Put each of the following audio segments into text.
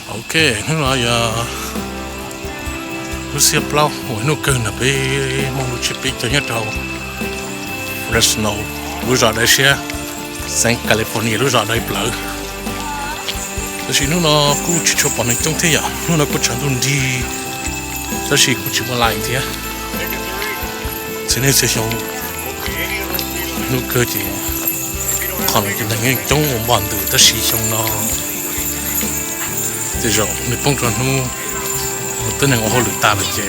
ok nó là lúc xưa lâu mỗi nụ cười là bị mong lúc chụp cho nhất đầu Fresno lúc giờ đây xe San California lúc giờ đây lỡ thì nó cũng chỉ cho bọn anh trong thế à nó cũng chẳng dùng đi đó là cũng chỉ một lại thế cho nên sẽ xong nụ cười thì còn cái này trong một bản từ đó là xong nó thì rồi mình bông tròn nó tên này họ lựa ta là gì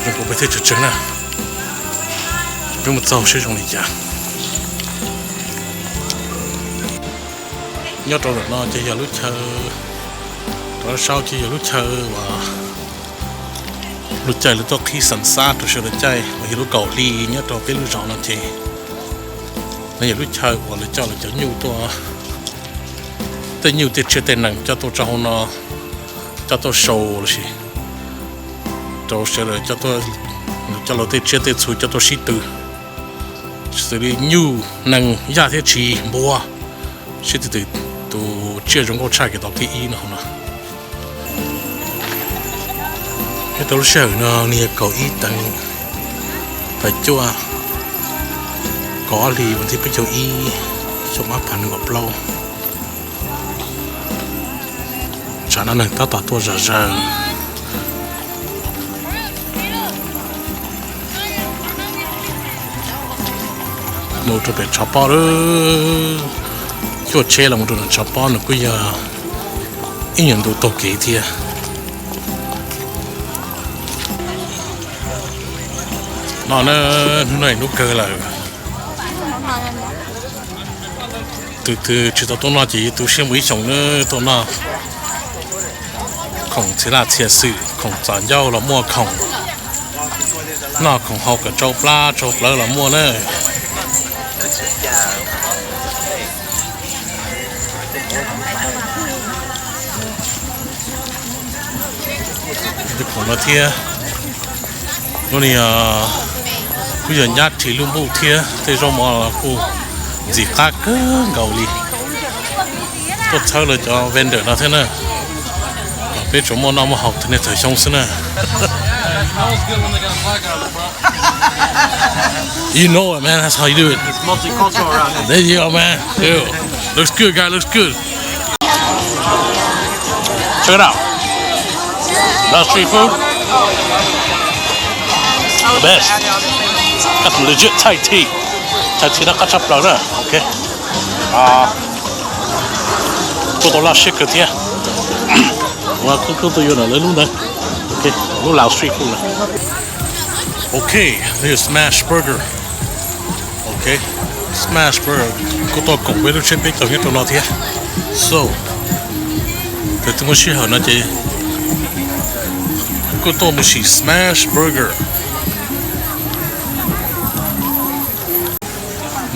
mình cũng phải thấy chút chừng nè nhưng mà sau sẽ dùng gì chả nhớ rồi nó chỉ giờ lúc chờ rồi sau chỉ giờ lúc chờ và lúc chơi lúc đó khi sẵn sàng rồi sẽ lúc chơi và lúc cầu đi nhớ rồi biết lúc rõ nó thì bây giờ lúc chơi và lúc chơi là chơi nhiềuตัวแต่nhiều tiết chế tên năng cho tôi trong nó cho tôi show là gì tôi sẽ là cho nó tiết chế tiết suy cho tôi sĩ tử xử lý nhiều năng giá thiết chỉ mua sẽ từ từ chia trong câu trai cái đó thì ý nó nè cái tôi sẽ nó nia cầu ý tăng phải cho có lì vẫn thì phải cho ý cho má phần ngọc lâu chả nó nâng tao tua giờ một chỗ bị chọc bao đó chỗ chế là một chỗ chọc bao nó bây giờ ít nhận đồ tổ kỹ thì nó này nó cơ là từ chỉ tao tôi nói chỉ tôi xem mấy chồng nữa tôi nói không chỉ là thiệt sự không giản nhau là mua không nó không học cái châu pla là mua nữa thì không là thiệt nó này bây giờ nhát thì luôn bù thiệt thì rồi mà là cô gì khác cứ gầu đi tôi thấy là cho vendor nó thế này biết chúng nó mà học thì nên thời xong xí nè you know it man, that's how you do it. It's multicultural around here. There you go man. Ew. Looks good guy, looks good. Check it out. That's street food. The best. Got some legit Thai tea. Thai tea nó cắt chắp lâu nữa. Ok. Tôi là shit cái thế. Và cứ tôi vô lấy luôn đấy. Ok, lúc Lào street food này. Ok, this is Smash Burger. Ok, Smash Burger. Cô tôi cũng biết được trên biết tao hết rồi nó thế. So, thì tôi muốn xí hở nó chứ. Cô tôi muốn xí Smash Burger.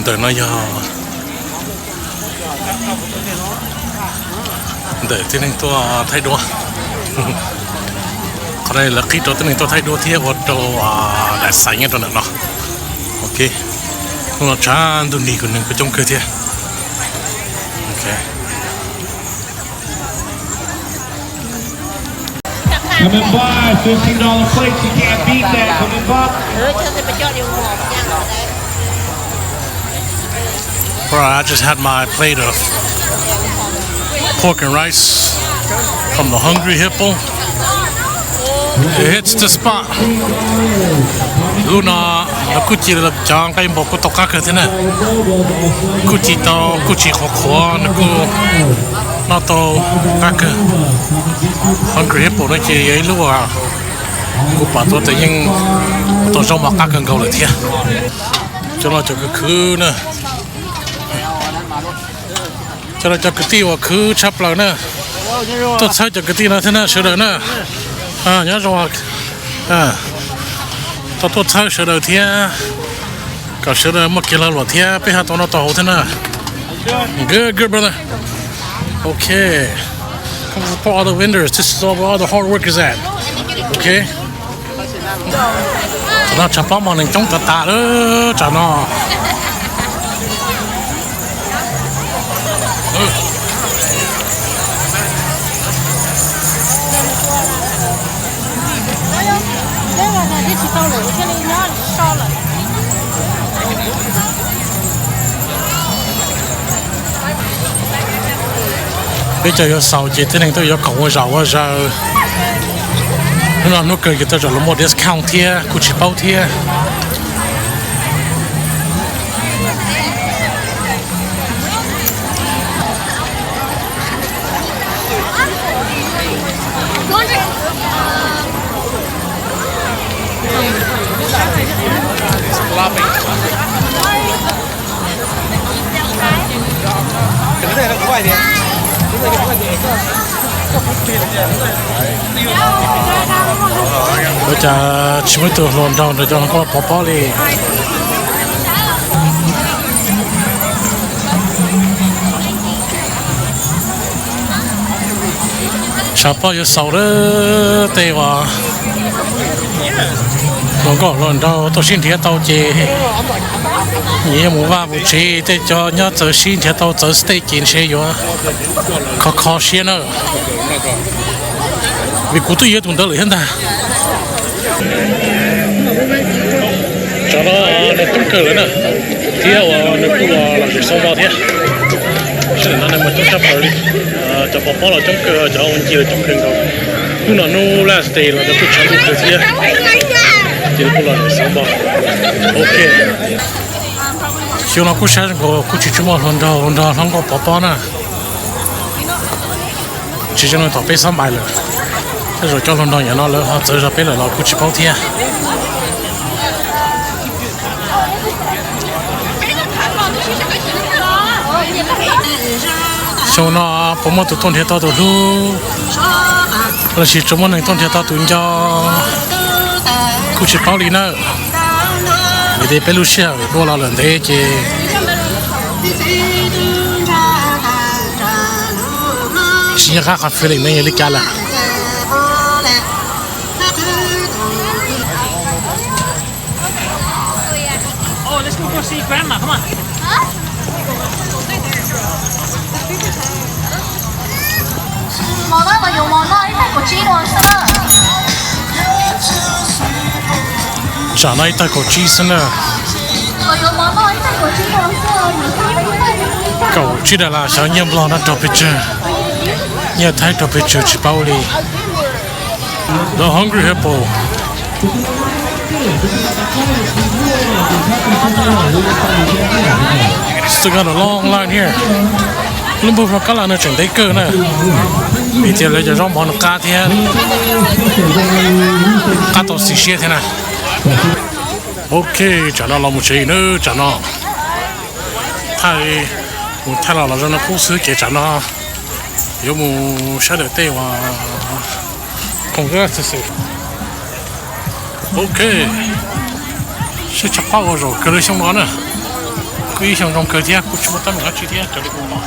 Để nó giờ. Để thế nên tôi thay đổi. Cái này là khi tôi thế nên tôi thay đổi thiết vào để xài nghe tôi nữa nó. Ok. Nó chán tôi đi còn cái trong cơ thiết. Ok. Come in by, $15 plates, you can't beat that, come in by. Bro, I just had my plate of pork and rice from the Hungry Hippo. It hits the spot. Luna, nó cứ chỉ là chọn cái bộ của tộc khác thế này. Cứ chỉ tao, cứ chỉ khó, nó tao các Hungry Hippo nó chỉ ấy lúc à, cứ bảo tôi tự nhiên tôi trong mặt các cần cầu lại thiệt. Cho nó cho cái khứ nữa. Cho nó cho cái tí vào khứ chắp lại nữa. Tôi thấy cho cái tí nó thế này sửa đời nữa. Nhớ rồi. Tôi thấy sửa đời thiệt. Cả sửa đời mất kia là lọt thiệt. Bây giờ tôi nó tàu thế này. Good brother. Okay. Come support all the vendors. This is where all the hard workers at. Okay. Cho nó chắp bóng mà mình chống tạ đó. Cho nó. bây giờ sau chỉ thế này tôi có khẩu rau giờ nó cười cái tôi rồi là một discount thia cũng chỉ bao thia bây giờ chỉ mới từ lon down rồi cho nó có bỏ đi sao bao giờ sau đó tê vào nó có lon down tôi xin thiệt tao chơi nhiều mua vào một chế để cho nhớ giờ xin thiệt tao giờ stay kiến xe rồi khó xe nữa vì cụ tôi yêu tụng đó là hiện tại cho nó tung cờ nữa nè theo nó cũng là việc sau bao thế sẽ là nó chúng ta phải đi cho bỏ là trong cờ cho ông chị là trong cờ đâu nhưng mà nó last day là nó cũng chẳng được thế chỉ cũng là sau bao ok khi nó cũng sẽ có cũng chỉ chúng mà lần đầu không có bỏ nè chỉ cho nó tập bé sắm bài rồi rồi cho lần đầu nhà nó lỡ họ chơi ra bé là nó cũng chỉ bao thế cho nó bỏ một tuần thì tao tụi lu là chỉ trong một ngày tuần thì tao tụi cho cũng chỉ bao đi nữa vì thế bé lu xe vì đua là lần thế chứ chỉ là khác feeling này là cái là Oh, let's go see grandma. Come on. Món đó mà dùng món đó phải có chi rồi sao? chả này ta có chi nữa Mà dùng món đó phải có chi rồi sao? cậu chỉ là sao nhầm lo nó đọc picture nhớ thấy đọc picture chỉ bao đi The Hungry Hippo still got a long line here lúc bữa các bạn nó chuẩn thấy cơ nè vì thế lấy cho rong bọn nó cá thế cá to xì xì thế này ok chả nó làm một chuyện nữa chả nó thay một thay là cho nó cố xử cái chả nó有冇晓得对话空个这是 ok sẽ chặt hoa rồi cơ đấy xong đó nè cứ xong trong cơ thế cũng chỉ một tấm mình chi tiết cho đi cùng nó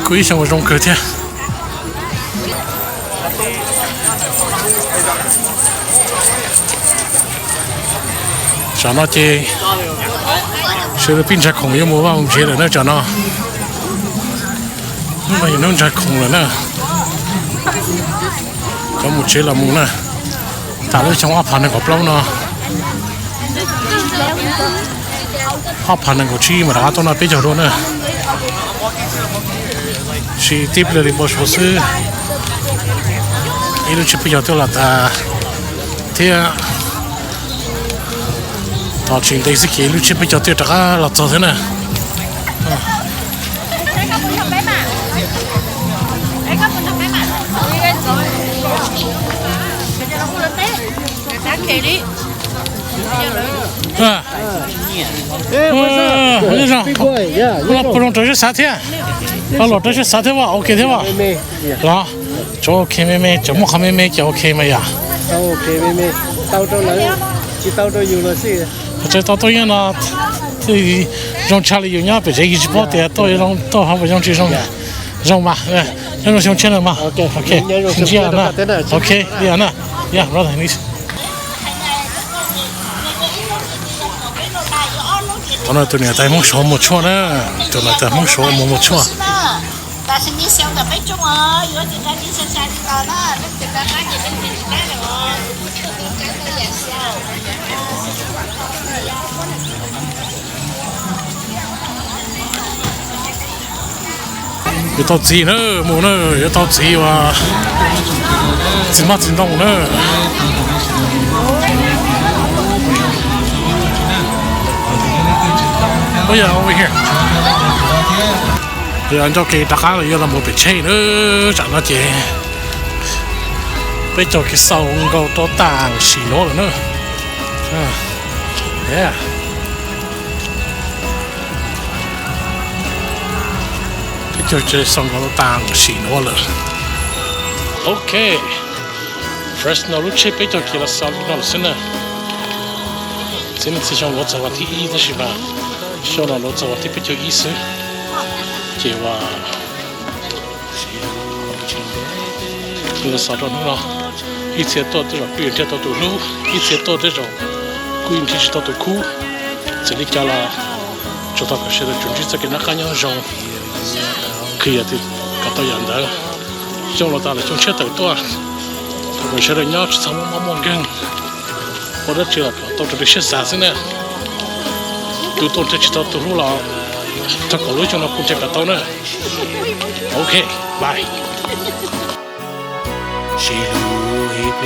cứ xong trong cơ thế cho nó chơi sẽ được pin sạc khủng yêu mua vào một chế rồi nữa cho nó nhưng mà nó sạc khủng rồi nè có một chế là muốn nè ta lấy trong áp phản này có lâu nè áp phản này có chi mà đã tôi nói bây giờ luôn nè chỉ tiếp là đi bỏ số sư ý là chỉ bây giờ tôi là ta thế tao chuyện đây sẽ kể lúc chỉ bây giờ tôi đã là cho thế này bây giờ nó不用这是啥天nó lọt这是啥天吧 OK 天吧là cho OK 妹妹怎么好妹妹叫 OK 没呀 OK 妹妹到这来去到这有了事这到多远了这让家里有人被这一直跑的到让到还不让这种让吧让兄弟嘛 OK 你这样呢 OK 这样呢呀 brother 你tao nói tụi này tại mong số một chỗ nữa tụi này tại mong số một chỗ ta xin đi xem tập bếp chung rồi vừa thì ta đi xem xem rồi đó thì ta nói gì bên mình cái rồi 有到几呢？冇呢？有到几哇？怎么真动呢？Oh yeah, over here. Giờ anh cho cái đặc khác là một bị chơi nữa, chẳng nó chè. Bây giờ cái sau câu to tàng xì nó rồi nữa. Yeah. Bây giờ chơi xong câu tàng xì nó rồi. Okay. First nó lúc chơi bây giờ kia là sau nó là xin nè. Xin chỉ trong lỗ châu thì ý đó chứ mà. Sau đó lỗ châu thì bây giờ ý sư. Chỉ là sau đó nó ít sẽ to tới rồi biển sẽ to tới lũ ít sẽ to tới rồi quyên thì to tới khu chỉ đi cả là cho ta có sẽ được chuẩn bị cho cái nắp cá nhân rồng khi thì cả tôi nhận được trong là ta là trong chết tới tôi rồi sẽ được nhau chỉ xong mong gần có đất chưa tôiจะđược chết giả thế này tôi tôn chỉ to tới lũ là ta có lối cho nó cũng chạy cả tao nữa ok bye 是路一边